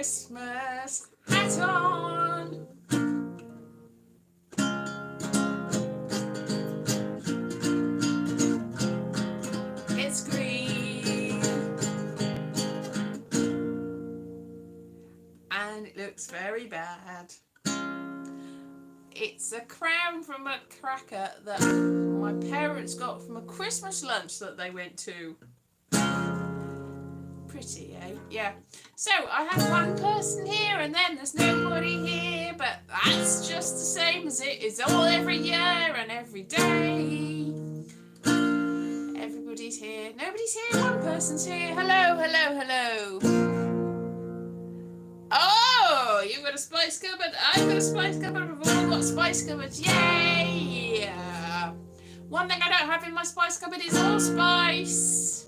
Christmas hat on. It's green and it looks very bad. It's a crown from a cracker that my parents got from a Christmas lunch that they went to. Pretty, eh? Yeah. So I have one person here and then there's nobody here, but that's just the same as it is all every year and every day. Everybody's here. Nobody's here. One person's here. Hello, hello, hello. Oh, you've got a spice cupboard. I've got a spice cupboard. We've all got spice cupboards. Yay! One thing I don't have in my spice cupboard is allspice,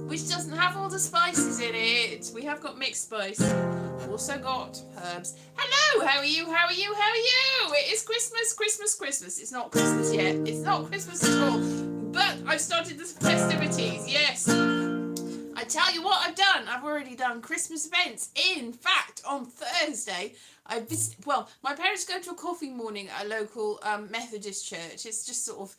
which doesn't have all the spices in it. We have got mixed spice. We've also got herbs. Hello, how are you? How are you? How are you? It is Christmas, Christmas, Christmas. It's not Christmas yet. It's not Christmas at all. But I've started the festivities, yes. I tell you what I've done. I've already done Christmas events. In fact, on Thursday, I visited, well, my parents go to a coffee morning at a local Methodist church. It's just sort of,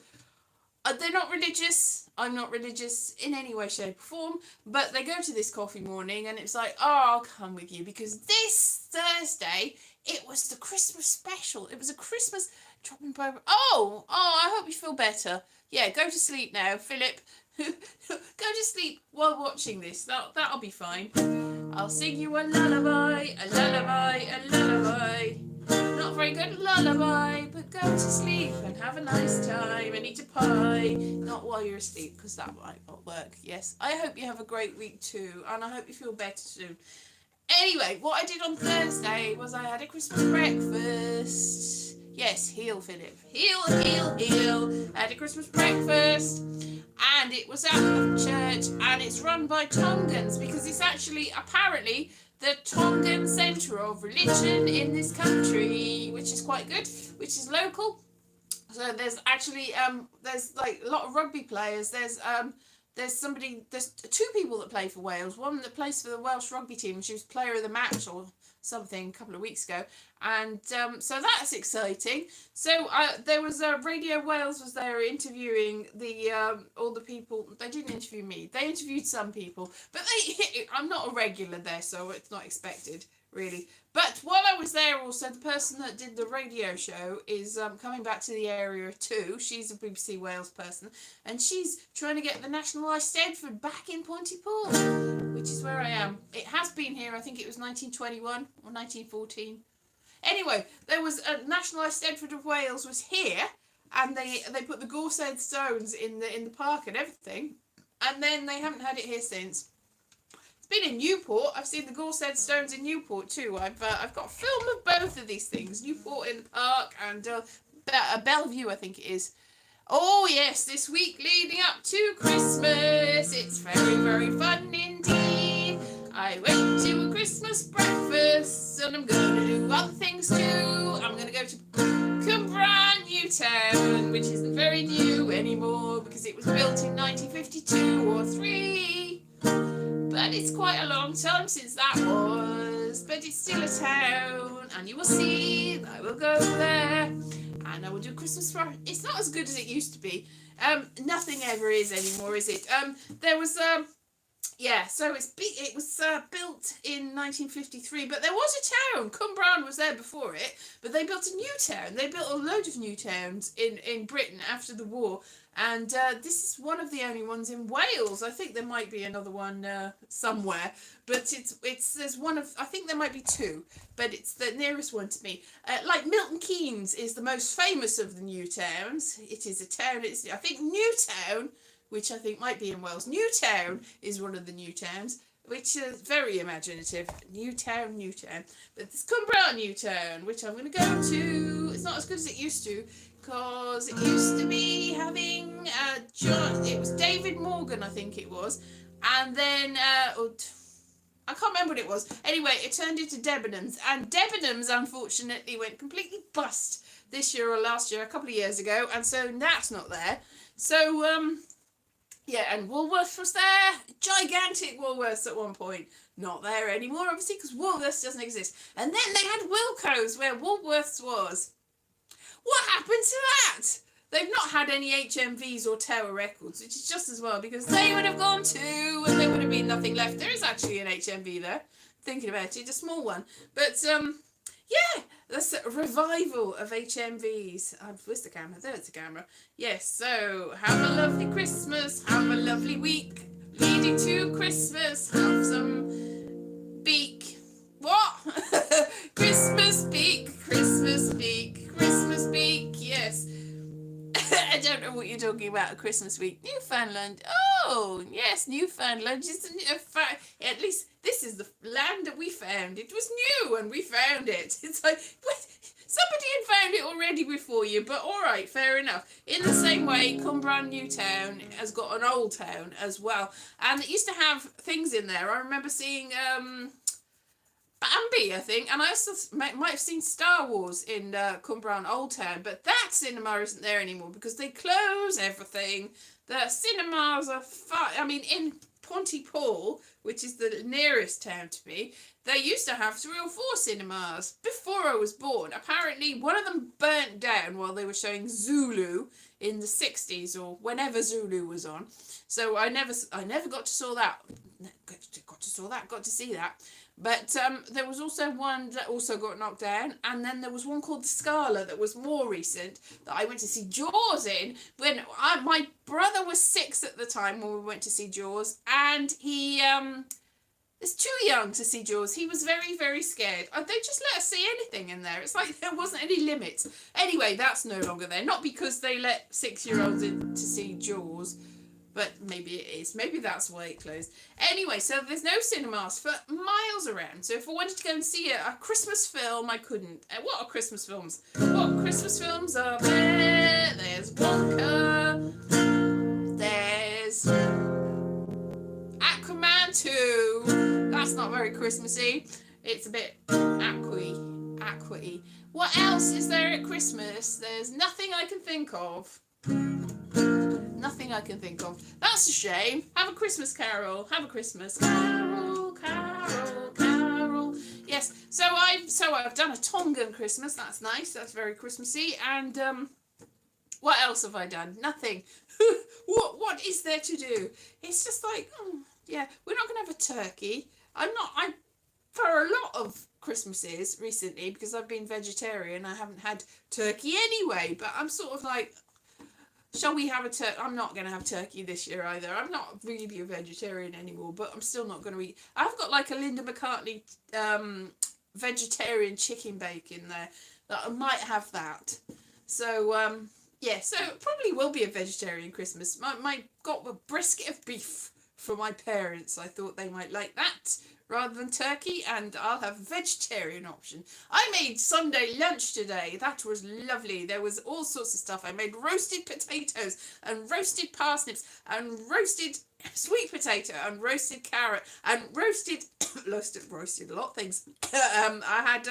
they're not religious. I'm not religious in any way, shape or form. But they go to this coffee morning and it's like, oh, I'll come with you. Because this Thursday, it was the Christmas special. It was a Christmas dropping by. Oh, I hope you feel better. Yeah, go to sleep now, Philip. Go to sleep while watching this. That'll be fine. I'll sing you a lullaby, a lullaby, a lullaby. Not very good lullaby, but go to sleep and have a nice time and eat a pie. Not while you're asleep, because that might not work. Yes, I hope you have a great week too, and I hope you feel better soon. Anyway, what I did on Thursday was I had a Christmas breakfast. Yes, heel, Philip. Heel, heel, heel. I had a Christmas breakfast. And it was at the church, and it's run by Tongans, because it's actually apparently the Tongan centre of religion in this country, which is quite good, which is local. So there's actually there's like a lot of rugby players. There's two people that play for Wales. One that plays for the Welsh rugby team. She was player of the match or something a couple of weeks ago, and so that's exciting. So there was Radio Wales was there interviewing the all the people. They didn't interview me. They interviewed some people, but I'm not a regular there, so it's not expected really. But while I was there, also the person that did the radio show is coming back to the area too. She's a BBC Wales person, and she's trying to get the National Eisteddfod back in Pontypool, which is where I am. It has been here. I think it was 1921 or 1914. Anyway, there was a National Eisteddfod of Wales was here, and they put the Gorsedd stones in the park and everything, and then they haven't had it here since. Been in Newport. I've seen the Gorsedd stones in Newport too. I've got a film of both of these things. Newport in the park and Bellevue, I think it is. Oh yes, this week leading up to Christmas, it's very, very fun indeed. I went to a Christmas breakfast and I'm going to do other things too. I'm going to go to Cwmbran Newtown, which isn't very new anymore because it was built in 1952 or 3. But it's quite a long time since that was. But it's still a town, and you will see that I will go there, and I will do Christmas for. It's not as good as it used to be. Nothing ever is anymore, is it? There was yeah. So it was built in 1953, but there was a town. Cwmbran was there before it, but they built a new town. They built a load of new towns in Britain after the war. And this is one of the only ones in Wales. I think there might be another one somewhere, but there's one of, I think there might be two, but it's the nearest one to me. Like Milton Keynes is the most famous of the new towns. It is a town. I think Newtown, which I think might be in Wales. Newtown is one of the new towns, which is very imaginative. Newtown. But it's Cwmbran Newtown, which I'm going to go to. It's not as good as it used to, because it used to be having it was David Morgan, I think it was, and then I can't remember what it was. Anyway, it turned into Debenhams, and Debenhams unfortunately went completely bust this year or last year, a couple of years ago, and so that's not there. So Yeah, and Woolworths was there. Gigantic Woolworths at one point. Not there anymore, obviously, because Woolworths doesn't exist. And then they had Wilko's, where Woolworths was. What happened to that? They've not had any HMVs or Tower Records, which is just as well, because they would have gone too, and there would have been nothing left. There is actually an HMV there, thinking about it, a small one. But, yeah, that's a revival of HMVs. Where's the camera? There's the camera. Yes, so have a lovely Christmas, have a lovely week, leading to Christmas, have some beak. What? Christmas beak, Christmas beak, Christmas beak, yes. I don't know what you're talking about, Christmas week. Newfoundland. Oh, yes, Newfoundland. At least this is the land that we found. It was new and we found it. It's like, what? Somebody had found it already before you, but all right, fair enough. In the same way, Cumbrian Newtown has got an old town as well. And it used to have things in there. I remember seeing Bambi, I think, and I also might have seen Star Wars in Cumbrian Old Town, but that cinema isn't there anymore because they close everything. The cinemas are in Pontypool, which is the nearest town to me, they used to have 3 or 4 cinemas before I was born. Apparently, one of them burnt down while they were showing Zulu in the 60s or whenever Zulu was on. So I never got to saw that. Got to see that. But there was also one that also got knocked down, and then there was one called the Scala that was more recent that I went to see Jaws in when my brother was 6 at the time when we went to see Jaws, and he is too young to see Jaws. He was very, very scared. They just let us see anything in there. It's like there wasn't any limits. Anyway, that's no longer there. Not because they let 6-year-olds in to see Jaws, but maybe it is. Maybe that's why it closed. Anyway, so there's no cinemas for miles around. So if I wanted to go and see a Christmas film, I couldn't. What are Christmas films? What Christmas films are there? There's Wonka. There's Aquaman 2. That's not very Christmassy. It's a bit aqua-y. What else is there at Christmas? There's nothing I can think of. Nothing I can think of. That's a shame. Have a Christmas carol. Have a Christmas carol, carol, carol. Yes. So I've done a Tongan Christmas. That's nice. That's very Christmassy. And what else have I done? Nothing. What is there to do? It's just like, yeah, we're not gonna have a turkey. For a lot of Christmases recently, because I've been vegetarian, I haven't had turkey anyway. But I'm sort of like, shall we have a turkey? I'm not going to have turkey this year either. I'm not really a vegetarian anymore, but I'm still not going to eat. I've got like a Linda McCartney vegetarian chicken bake in there that I might have that. So, yeah, so it probably will be a vegetarian Christmas. My got a brisket of beef for my parents. I thought they might like that rather than turkey, and I'll have a vegetarian option. I made Sunday lunch today. That was lovely. There was all sorts of stuff. I made roasted potatoes and roasted parsnips and roasted sweet potato and roasted carrot and roasted a lot of things. I had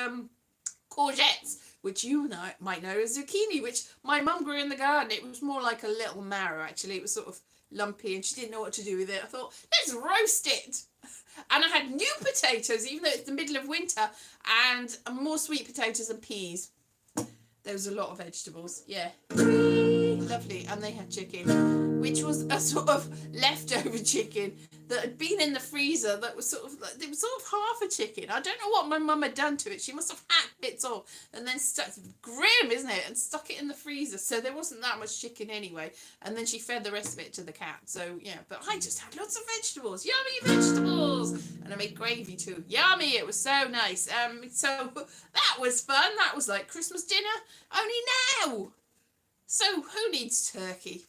courgettes, which you might know as zucchini, which my mum grew in the garden. It was more like a little marrow, actually. It was sort of lumpy and she didn't know what to do with it. I thought, let's roast it. And I had new potatoes, even though it's the middle of winter, and more sweet potatoes and peas. There was a lot of vegetables, yeah. Lovely. And they had chicken, which was a sort of leftover chicken that had been in the freezer that was sort of half a chicken. I don't know what my mum had done to it. She must have hacked bits off and then grim, isn't it? And stuck it in the freezer. So there wasn't that much chicken anyway. And then she fed the rest of it to the cat. So yeah, but I just had lots of vegetables. Yummy vegetables. And I made gravy too. Yummy. It was so nice. So that was fun. That was like Christmas dinner. Only now. So who needs turkey?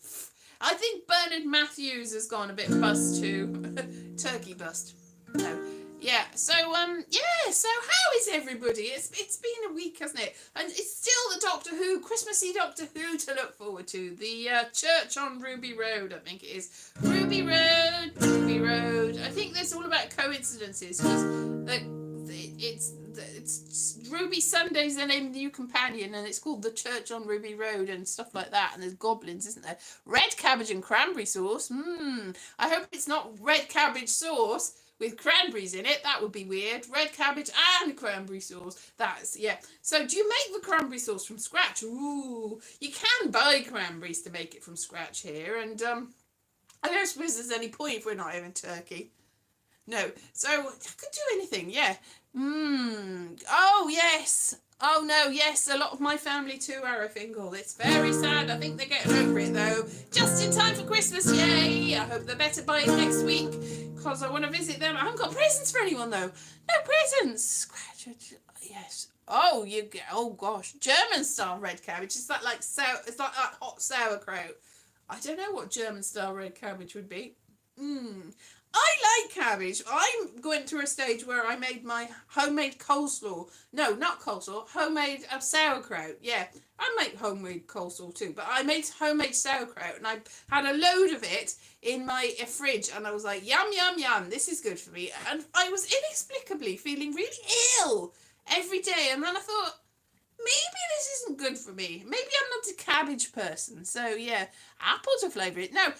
I think Bernard Matthews has gone a bit bust too. Turkey bust. No. Yeah. So yeah. So how is everybody? It's been a week, hasn't it? And it's still the Doctor Who, Christmassy Doctor Who to look forward to. The church on Ruby Road, I think it is. Ruby Road. I think that's all about coincidences because it's Ruby Sunday's the name of the new companion, and it's called the Church on Ruby Road and stuff like that. And there's goblins, isn't there? Red cabbage and cranberry sauce. I hope it's not red cabbage sauce with cranberries in it. That would be weird. Red cabbage and cranberry sauce. That's, yeah. So do you make the cranberry sauce from scratch? Ooh, you can buy cranberries to make it from scratch here, and I don't suppose there's any point if we're not having turkey. No. So I could do anything, yeah. Oh, yes. Oh, no, yes. A lot of my family too are a Fingal. It's very sad. I think they're getting over it, though. Just in time for Christmas, yay. I hope they're better by next week, because I want to visit them. I haven't got presents for anyone, though. No presents. Yes. Oh, oh, gosh. German-style red cabbage. Is that like it's like hot sauerkraut. I don't know what German-style red cabbage would be. I like cabbage. I'm going through a stage where I made my homemade coleslaw. No, not coleslaw. Homemade sauerkraut. Yeah, I make homemade coleslaw too. But I made homemade sauerkraut, and I had a load of it in my fridge. And I was like, yum, yum, yum. This is good for me. And I was inexplicably feeling really ill every day. And then I thought, maybe this isn't good for me. Maybe I'm not a cabbage person. So yeah, apple to flavour it. No,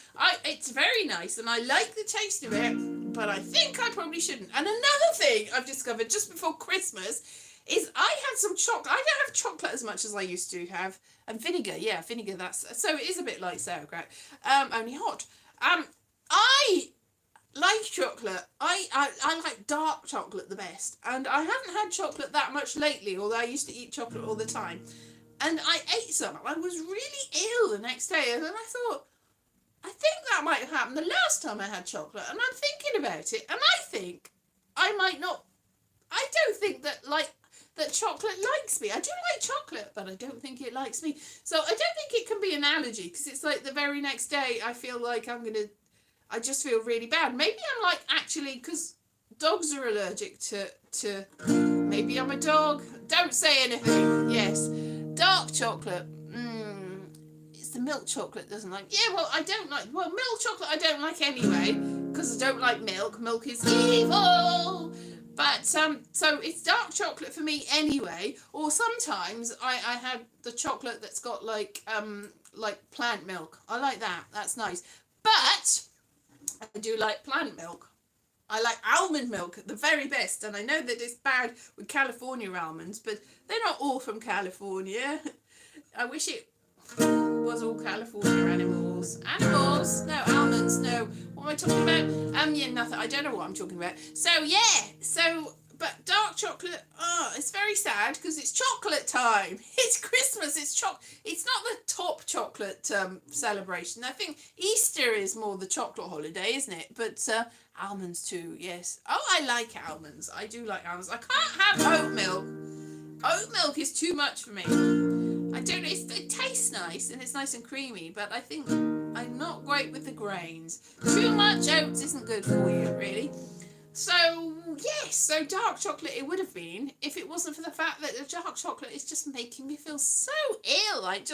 it's very nice and I like the taste of it, but I think I probably shouldn't. And another thing I've discovered just before Christmas is I had some chocolate. I don't have chocolate as much as I used to have. And vinegar, yeah, vinegar, so it is a bit like sauerkraut, only hot. I like chocolate. I like dark chocolate the best, and I haven't had chocolate that much lately, although I used to eat chocolate all the time. And I ate some. I was really ill the next day, and then I thought, I think that might have happened the last time I had chocolate, and I'm thinking about it, and I think I might not. I don't think that chocolate likes me. I do like chocolate, but I don't think it likes me. So I don't think it can be an allergy, because it's like the very next day I feel like I just feel really bad. Maybe I'm like, actually, because dogs are allergic to maybe I'm a dog. Don't say anything. Yes. Dark chocolate. It's the milk chocolate doesn't like. Yeah, well, I don't like. Well, milk chocolate I don't like anyway, because I don't like milk. Milk is evil. But so it's dark chocolate for me anyway. Or sometimes I had the chocolate that's got like plant milk. I like that. That's nice. But I do like plant milk. I like almond milk, the very best. And I know that it's bad with California almonds, but they're not all from California. I wish it was all California animals. Animals? No, almonds, no. What am I talking about? Yeah, nothing. I don't know what I'm talking about. So, yeah. But dark chocolate, it's very sad because it's chocolate time. It's Christmas. It's not the top chocolate celebration. I think Easter is more the chocolate holiday, isn't it? But almonds too, yes. Oh, I like almonds. I do like almonds. I can't have oat milk. Oat milk is too much for me. I don't know. It tastes nice and it's nice and creamy, but I think I'm not great with the grains. Too much oats isn't good for you, really. So, yes, so dark chocolate it would have been if it wasn't for the fact that the dark chocolate is just making me feel so ill, like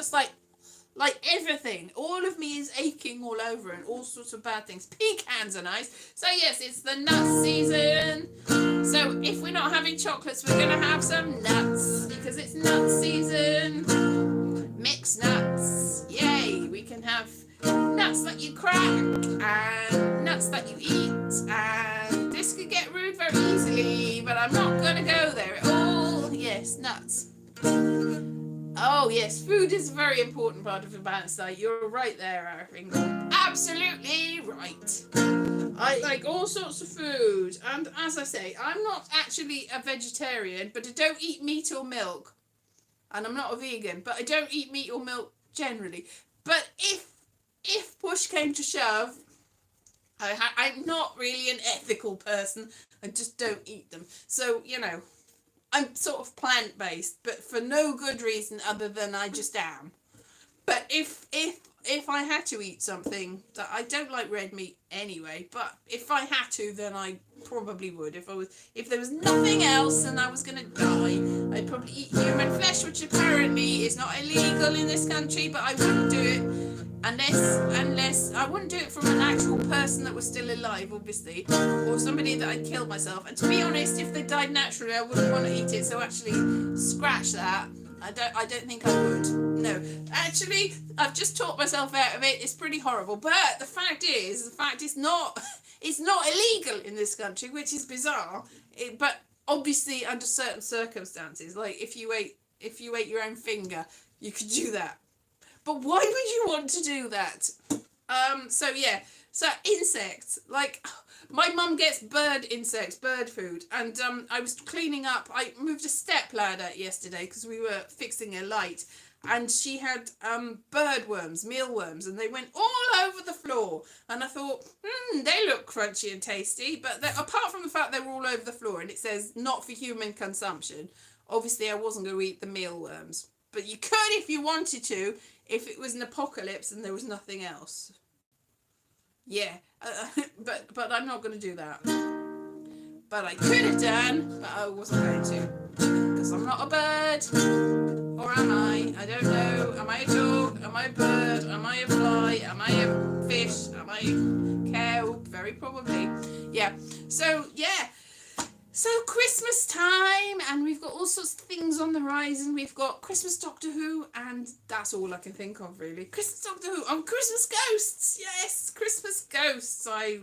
everything. All of me is aching all over and all sorts of bad things. Pecans are nice. So, yes, it's the nut season. So, if we're not having chocolates, we're going to have some nuts because it's nut season. Mixed nuts. Yay, we can have nuts that you crack and nuts that you eat, and this could get rude very easily, but I'm not going to go there at all. Yes, nuts. Oh yes, food is a very important part of a balanced diet. You're right there, Arfingal. Absolutely right. I like all sorts of food, and as I say, I'm not actually a vegetarian, but I don't eat meat or milk, and I'm not a vegan, but I don't eat meat or milk generally. But if push came to shove, I'm not really an ethical person. I just don't eat them. So, I'm sort of plant-based, but for no good reason other than I just am. But if I had to eat something, that I don't like red meat anyway, but if I had to, then I probably would. If there was nothing else and I was going to die, I'd probably eat human flesh, which apparently is not illegal in this country, but I wouldn't do it unless I wouldn't do it from an actual person that was still alive, obviously, or somebody that I'd killed myself. And to be honest, if they died naturally, I wouldn't want to eat it. So actually, scratch that. I don't think I would. No, actually, I've just talked myself out of it. It's pretty horrible. But the fact is not. It's not illegal in this country, which is bizarre. But obviously, under certain circumstances, like if you ate your own finger, you could do that. But why would you want to do that? So yeah. So insects, like my mum gets bird food, and I was cleaning up. I moved a step ladder yesterday because we were fixing a light, and she had bird worms, mealworms, and they went all over the floor. And I thought, they look crunchy and tasty, but apart from the fact they were all over the floor, and it says not for human consumption, obviously I wasn't going to eat the mealworms. But you could if you wanted to, if it was an apocalypse and there was nothing else. Yeah, but I'm not going to do that. But I could have done, but I wasn't going to. Because I'm not a bird. Or am I? I don't know. Am I a dog? Am I a bird? Am I a fly? Am I a fish? Am I a cow? Very probably. Yeah. So, yeah. So Christmas time, and we've got all sorts of things on the horizon. We've got Christmas Doctor Who, and that's all I can think of really. Christmas Doctor Who on Christmas Ghosts. Yes, Christmas Ghosts. I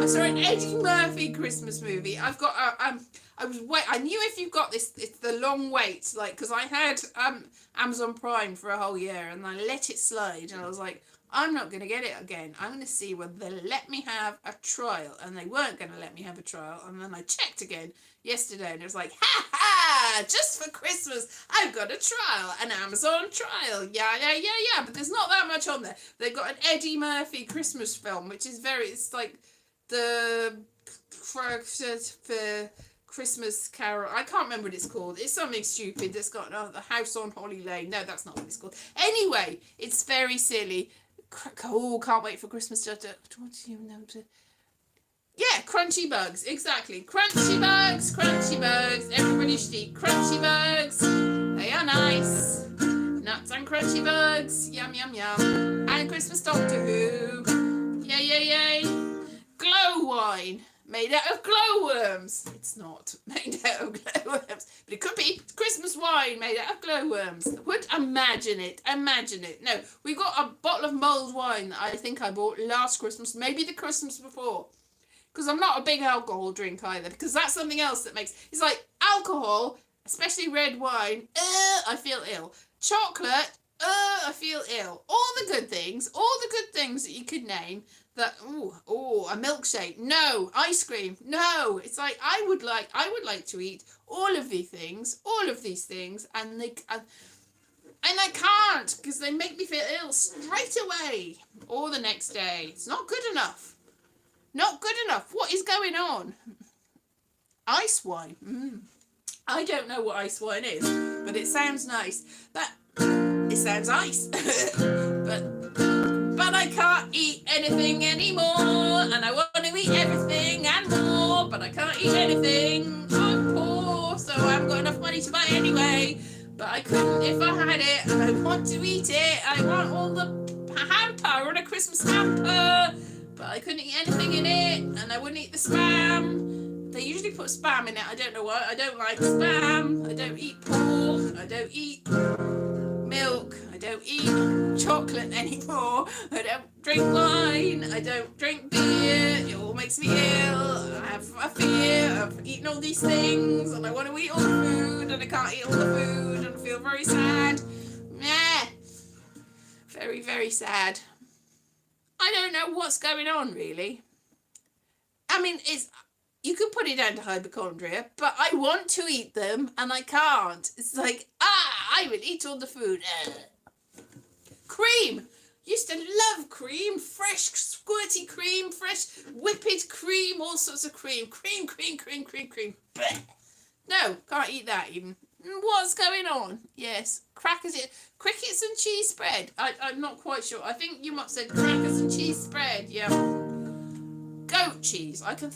saw an Eddie Murphy Christmas movie. I've got I knew if you got this, it's the long wait, like, because I had Amazon Prime for a whole year and I let it slide, and I was like, I'm not going to get it again. I'm going to see whether they'll let me have a trial. And they weren't going to let me have a trial. And then I checked again yesterday, and it was like, ha ha, just for Christmas, I've got a trial, an Amazon trial. Yeah. But there's not that much on there. They've got an Eddie Murphy Christmas film, which is it's like the for Christmas Carol. I can't remember what it's called. It's something stupid. It's got the House on Holly Lane. No, that's not what it's called. Anyway, it's very silly. Can't wait for Christmas to yeah, crunchy bugs, exactly. Crunchy bugs. Everybody should eat crunchy bugs. They are nice. Nuts and crunchy bugs. Yum, yum, yum. And Christmas Doctor Who. Yay. Glow wine. Made out of glowworms. It's not made out of glowworms, but it could be Christmas wine made out of glowworms. Would imagine it. No, we've got a bottle of mulled wine that I think I bought last Christmas, maybe the Christmas before. Because I'm not a big alcohol drink either, because that's something else that it's like alcohol, especially red wine, I feel ill. Chocolate, I feel ill. All the good things that you could name. That a milkshake, no. Ice cream, no. It's like I would like to eat all of these things, and I can't, because they make me feel ill straight away or the next day. It's not good enough. What is going on? Ice wine. I don't know what ice wine is, but it sounds nice. It sounds ice, but I can't eat anything anymore, and I want to eat everything and more, but I can't eat anything. I'm poor, so I haven't got enough money to buy anyway. But I couldn't if I had it, and I want to eat it. I want all the hamper. I want a Christmas hamper, but I couldn't eat anything in it, and I wouldn't eat the spam. They usually put spam in it. I don't know why. I don't like spam. I don't eat pork. I don't eat milk. I don't eat chocolate anymore. I don't drink wine. I don't drink beer. It all makes me ill. I have a fear of eating all these things, and I want to eat all the food, and I can't eat all the food, and I feel very sad. Very, very sad. I don't know what's going on, really. I mean, you could put it down to hypochondria, but I want to eat them, and I can't. It's like, I will eat all the food. Cream. Used to love cream. Fresh, squirty cream. Fresh, whipped cream. All sorts of cream. Cream. Blech. No, can't eat that even. What's going on? Yes. Crickets and cheese spread. I'm not quite sure. I think you might have said crackers and cheese spread. Yeah. Goat cheese. I can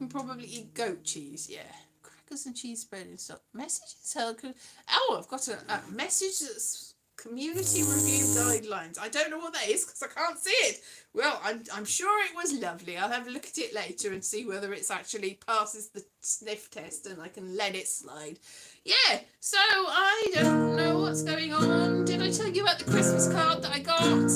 probably eat goat cheese. Yeah. Crackers and cheese spread and stuff. Messages. Oh, I've got a message that's Community review guidelines. I don't know what that is because I can't see it. Well, I'm sure it was lovely. I'll have a look at it later and see whether it's actually passes the sniff test and I can let it slide. Yeah, so I don't know what's going on. Did I tell you about the Christmas card that I got?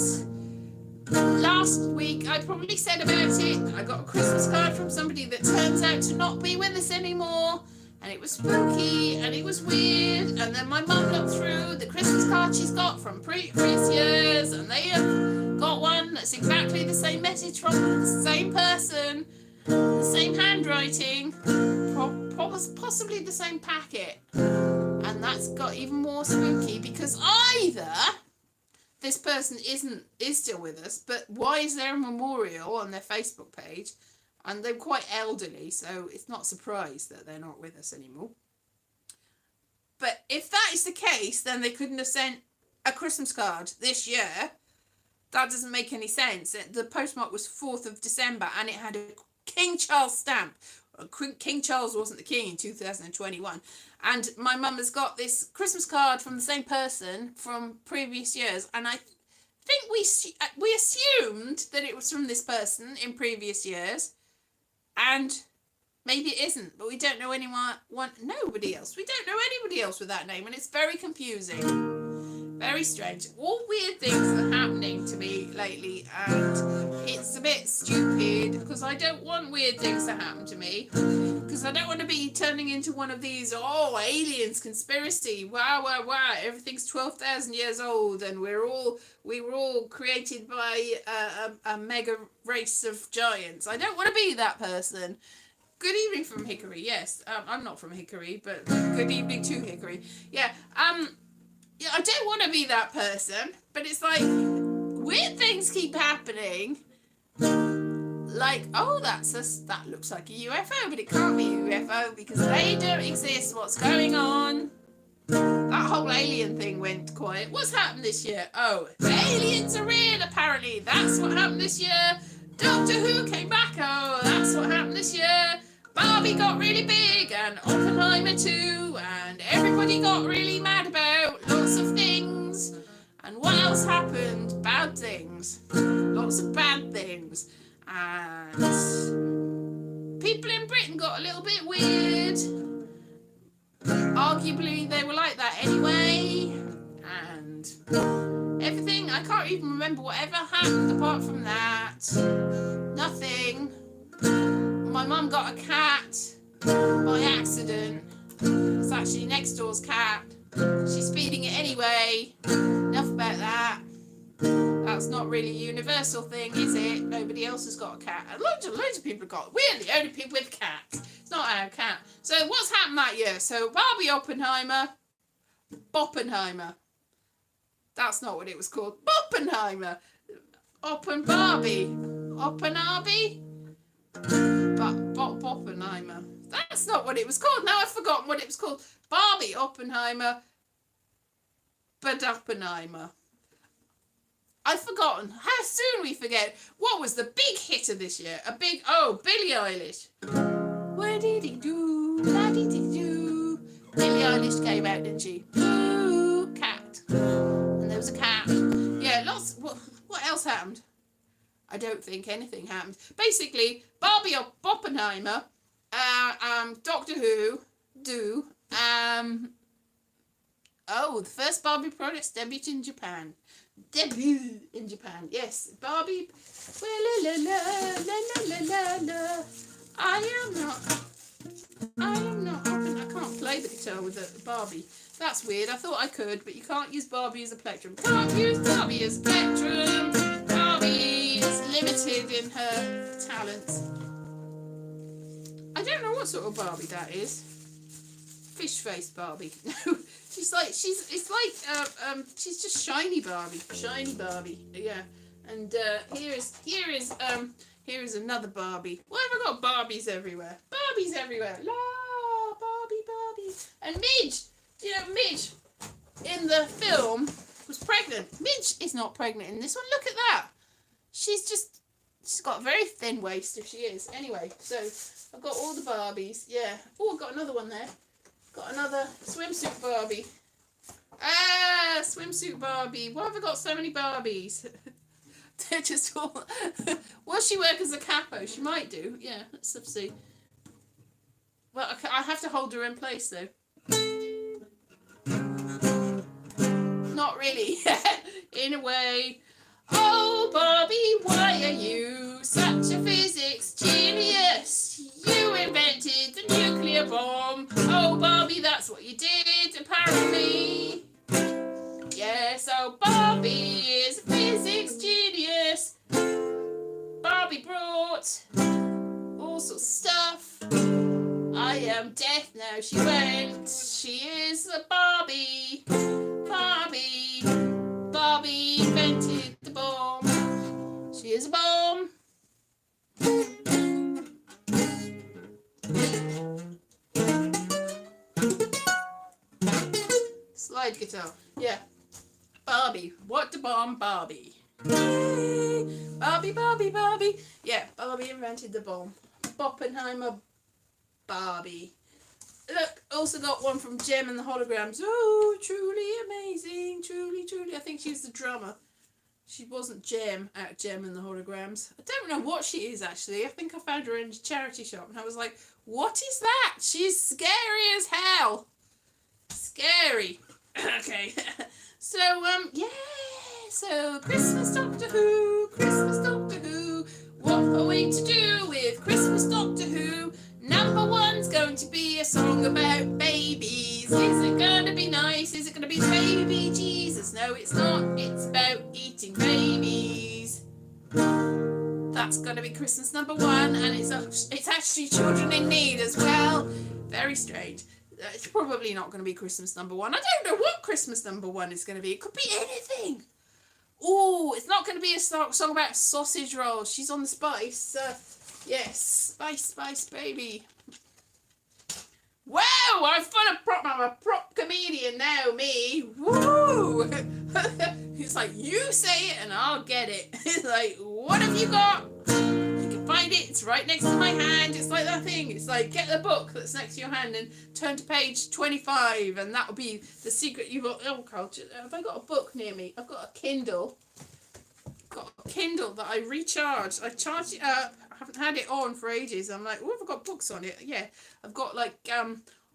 Last week, I probably said about it. I got a Christmas card from somebody that turns out to not be with us anymore. And it was spooky and it was weird. And then my mum looked through the Christmas card she's got from previous years, and they have got one that's exactly the same message from the same person, the same handwriting, possibly the same packet. And that's got even more spooky because either this person is still with us, but why is there a memorial on their Facebook page? And they're quite elderly, so it's not a surprise that they're not with us anymore. But if that is the case, then they couldn't have sent a Christmas card this year. That doesn't make any sense. The postmark was 4th of December, and it had a King Charles stamp. King Charles wasn't the king in 2021. And my mum has got this Christmas card from the same person from previous years, and I think we assumed that it was from this person in previous years. And maybe it isn't, but we don't know nobody else. We don't know anybody else with that name, and it's very confusing. Very strange. All weird things are happening to me lately, and it's a bit stupid because I don't want weird things to happen to me. Because I don't want to be turning into one of these, aliens, conspiracy, wow, everything's 12,000 years old, and we were all created by a mega race of giants. I don't want to be that person. Good evening from Hickory, yes. I'm not from Hickory, but good evening to Hickory. Yeah, I don't want to be that person, but it's like, weird things keep happening. Like, that looks like a UFO, but it can't be a UFO because they don't exist. What's going on? That whole alien thing went quiet. What's happened this year? Oh, aliens are real, apparently. That's what happened this year. Doctor Who came back. Oh, that's what happened this year. Barbie got really big, and Oppenheimer too, and everybody got really mad about lots of things. And what else happened? Bad things. Lots of bad things. And people in Britain got a little bit weird. Arguably, they were like that anyway. And everything, I can't even remember whatever happened apart from that. Nothing. My mum got a cat by accident. It's actually next door's cat. She's feeding it anyway. Enough about that. That's not really a universal thing, is it? Nobody else has got a cat. Loads of people have got. We're the only people with cats. It's not our cat. So what's happened that year? So Barbie Oppenheimer. Boppenheimer. That's not what it was called. Boppenheimer. Oppen Barbie. Oppenarby. Boppenheimer. That's not what it was called. Now I've forgotten what it was called. Barbie Oppenheimer. But Oppenheimer. I've forgotten. How soon we forget. What was the big hit of this year? Billie Eilish. What did he do? What did he do? Billie Eilish came out, didn't she? Ooh, cat. And there was a cat. Yeah, lots. What else happened? I don't think anything happened. Basically, Barbie Oppenheimer, Doctor Who, the first Barbie products debuted in Japan. Yes, Barbie. Well, la la la la la la. I can't play the guitar with the Barbie. That's weird. I thought I could, but you can't use Barbie as a plectrum. Can't use Barbie as a plectrum. Barbie is limited in her talents. I don't know what sort of Barbie that is. Fish face Barbie. No, she's just shiny Barbie. Shiny Barbie. Yeah. And here is another Barbie. Why have I got Barbies everywhere? Barbies everywhere. La Barbie. And Midge. You know, Midge in the film was pregnant. Midge is not pregnant in this one. Look at that. She's got a very thin waist if she is. Anyway, so I've got all the Barbies. Yeah. Oh, I've got another one there. Got another swimsuit Barbie. Ah, swimsuit Barbie. Why have I got so many Barbies? They're just all... Will she work as a capo? She might do. Yeah, let's see. Well, I have to hold her in place, though. Not really. In a way. Oh, Barbie, why are you such a physics genius? You invented the nuclear bomb. Oh, Barbie, that's what you did, apparently. Yes, oh, Barbie is a physics genius. Barbie brought all sorts of stuff. I am deaf now, she went. She is a Barbie. Barbie. Barbie invented the bomb. She is a bomb. Slide guitar. Yeah. Barbie. What the bomb, Barbie? Barbie, Barbie, Barbie. Yeah, Barbie invented the bomb. Oppenheimer, Barbie. Look, also got one from Gem and the Holograms. Oh, truly amazing. Truly, truly. I think she's the drummer. She wasn't Gem at Gem and the Holograms. I don't know what she is, actually. I think I found her in a charity shop and I was like, what is that? She's scary as hell. Scary. Okay. So, yeah. So, Christmas Doctor Who. Christmas Doctor Who. What are we to do with Christmas Doctor Who? Number one's going to be a song about babies. Is it going to be nice? Is it going to be baby Jesus? No, it's not. It's about eating babies. That's going to be Christmas number one, and it's actually children in need as well. Very strange. It's probably not going to be Christmas number one. I don't know what Christmas number one is going to be. It could be anything. Oh, it's not going to be a song about sausage rolls. She's on the Spice. Yes, Spice baby. Wow, I'm full of prop. I'm a prop comedian now, me. Woo! It's like, you say it and I'll get it. It's like, what have you got? You can find it. It's right next to my hand. It's like that thing. It's like, get the book that's next to your hand and turn to page 25, and that'll be the secret you've got. Oh, culture. Have I got a book near me? I've got a Kindle. Got a Kindle that I recharged. I charged it up. I haven't had it on for ages. I'm like, oh, have I got books on it? Yeah, I've got like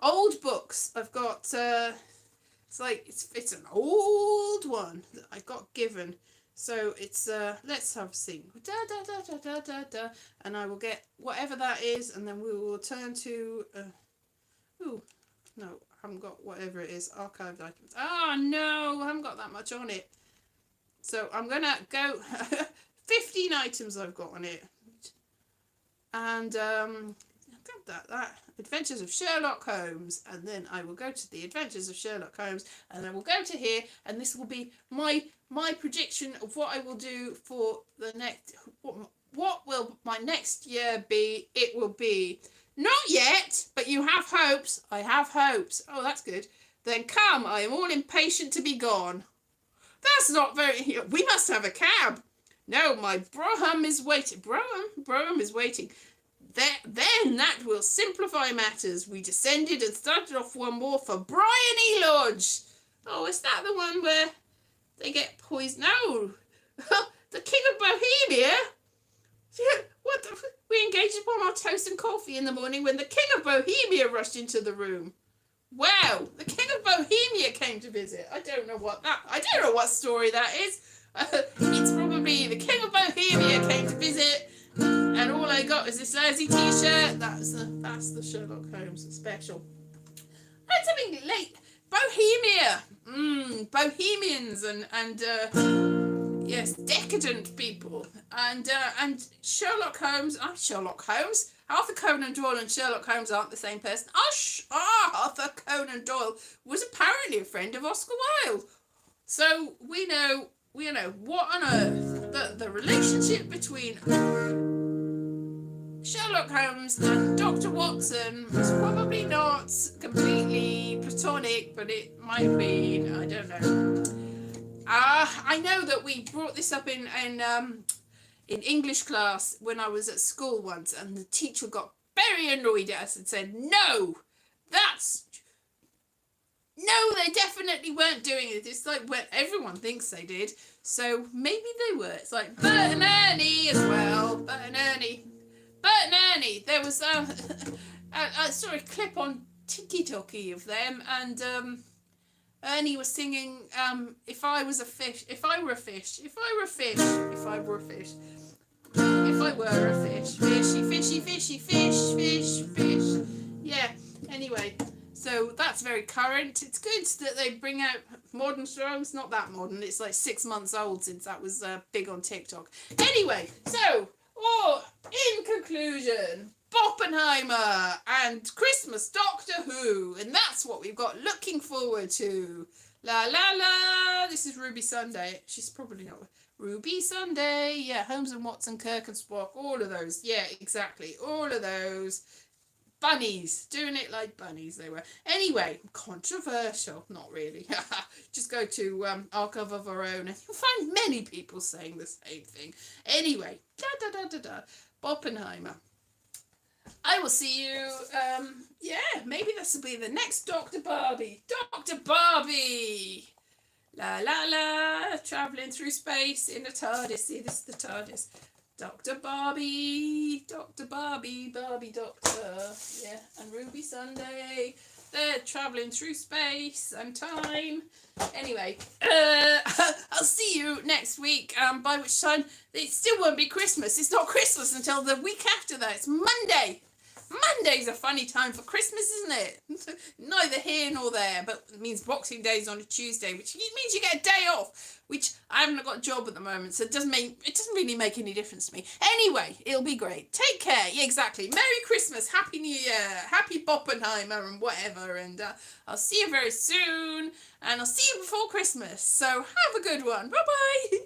old books. I've got it's like it's an old one that I got given. So it's let's have a sing. Da da da da da da da, and I will get whatever that is, and then we will turn to ooh, no, I haven't got whatever it is. Archived items. Oh no, I haven't got that much on it. So I'm gonna go 15 items I've got on it. And that Adventures of Sherlock Holmes, and then I will go to the Adventures of Sherlock Holmes, and then we'll go to here, and this will be my prediction of what I will do for the next. What will my next year be? It will be not yet, but you have hopes. I have hopes. Oh, that's good. Then come, I am all impatient to be gone. That's not very. We must have a cab. No, my brougham is waiting. Brougham is waiting. Then that will simplify matters. We descended and started off one more for Bryony Lodge. Oh, is that the one where they get poisoned? No. The King of Bohemia? What the... We engaged upon our toast and coffee in the morning when the King of Bohemia rushed into the room. Wow, the King of Bohemia came to visit. I don't know what story that is. It's probably the King of Bohemia came to visit, and all I got is this lousy t-shirt. That's the Sherlock Holmes special. That's something late. Bohemia, Bohemians and yes, decadent people, and Sherlock Holmes. I'm Sherlock Holmes. Arthur Conan Doyle and Sherlock Holmes aren't the same person. Arthur Conan Doyle was apparently a friend of Oscar Wilde. So we know what on earth the relationship between Sherlock Holmes and Dr. Watson was probably not completely platonic, but it might have been. I don't know. I know that we brought this up in English class when I was at school once, and the teacher got very annoyed at us and said, no, that's No, they definitely weren't doing it. It's like what everyone thinks they did. So maybe they were. It's like Bert and Ernie as well. Bert and Ernie. Bert and Ernie. There was I saw a clip on TikTok of them, and Ernie was singing "If I was a fish, if I were a fish, if I were a fish, if I were a fish, if I were a fish, fishy, fishy, fishy, fish, fish, fish." Yeah. Anyway, so that's very current. It's good that they bring out modern songs. Not that modern. It's like 6 months old since that was big on TikTok. Anyway, so in conclusion, Oppenheimer and Christmas Doctor Who, and that's what we've got looking forward to. La la la. This is Ruby Sunday. She's probably not. Ruby Sunday. Yeah, Holmes and Watson, Kirk and Spock. All of those. Yeah, exactly. All of those. Bunnies. Doing it like bunnies they were. Anyway, controversial. Not really. Just go to Archive of Our Own and you'll find many people saying the same thing. Anyway, Oppenheimer. I will see you, maybe this will be the next Dr. Barbie. Dr. Barbie! La la la, travelling through space in a TARDIS. See, this is the TARDIS. Dr. Barbie, Dr. Barbie, Barbie Doctor. Yeah, and Ruby Sunday. They're travelling through space and time. Anyway, I'll see you next week, by which time it still won't be Christmas. It's not Christmas until the week after that. It's Monday. Monday's a funny time for Christmas, isn't it? Neither here nor there, but it means Boxing Day's on a Tuesday, which means you get a day off, which I haven't got a job at the moment, so it doesn't really make any difference to me. Anyway, it'll be great. Take care. Yeah, exactly. Merry Christmas, Happy New Year, Happy Oppenheimer and whatever, and I'll see you very soon, and I'll see you before Christmas. So have a good one. Bye-bye.